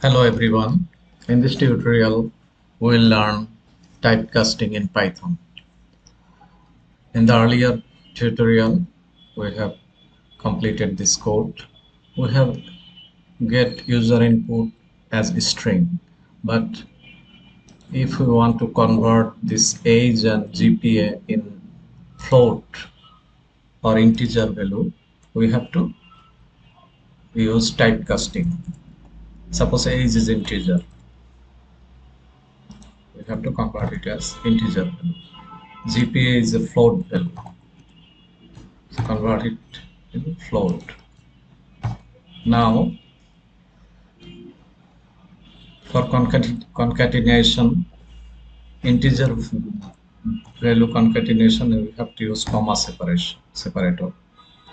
Hello everyone. In this tutorial, we will learn typecasting in Python. In the earlier tutorial, we have completed this code. We have get user input as a string, but if we want to convert this age and GPA in float or integer value, we have to use typecasting. Suppose age is integer, we have to convert it as integer value. GPA is a float value, so convert it in float. Now for concatenation, integer value concatenation, we have to use comma separator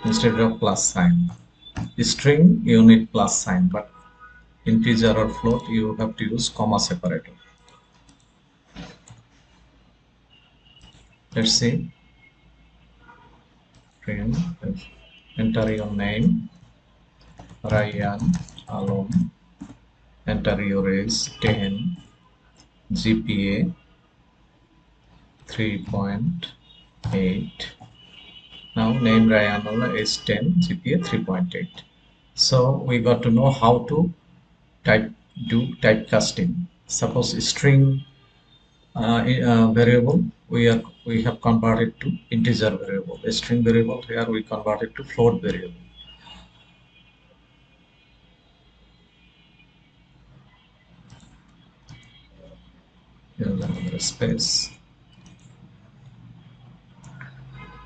instead of plus sign. String you need plus sign, but integer or float you have to use comma separator. Let's see. Print, enter your name, Ryan Alon, enter your age 10, GPA 3.8. Now name Ryan Alon is 10, GPA 3.8. So we got to know how to do typecasting. Suppose string variable we have converted to integer variable. A string variable here we converted to float variable. Here's another space.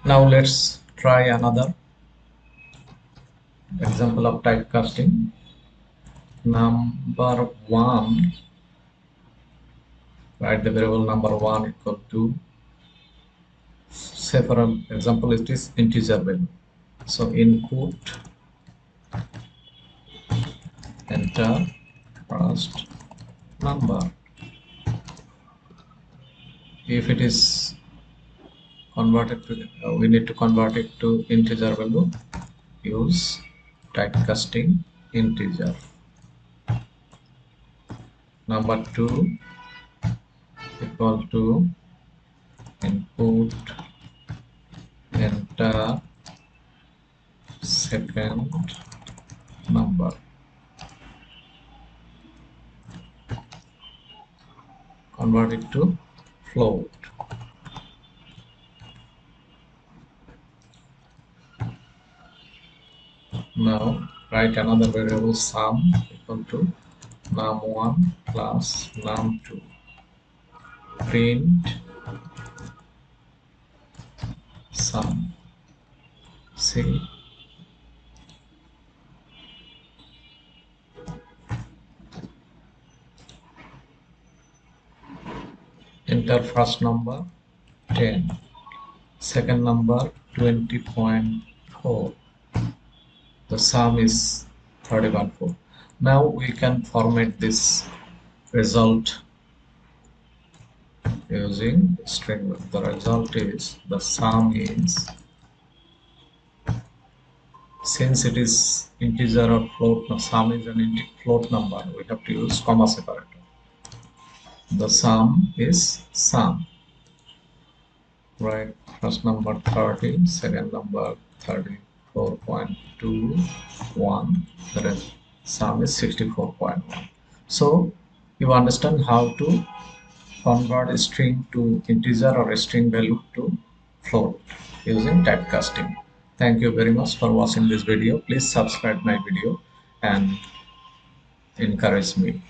Now let's try another example of typecasting. Number one, write the variable number one equal to, say for example it is integer value. So input, enter first number. If it is converted to, we need to convert it to integer value, use typecasting integer. Number two equal to input, enter second number. Convert it to float. Now write another variable sum equal to num1 plus num2. Print sum. See, enter first number 10, second number 20.4. The sum is 30.4. Now we can format this result using string. The result is, the sum is, since it is integer or float, the sum is an float number, we have to use comma separator. The sum is sum. Right, first number 30, second number 34.21, the sum is 64.1. So you understand how to convert a string to integer or a string value to float using typecasting. Thank you very much for watching this video. Please subscribe my video and encourage me.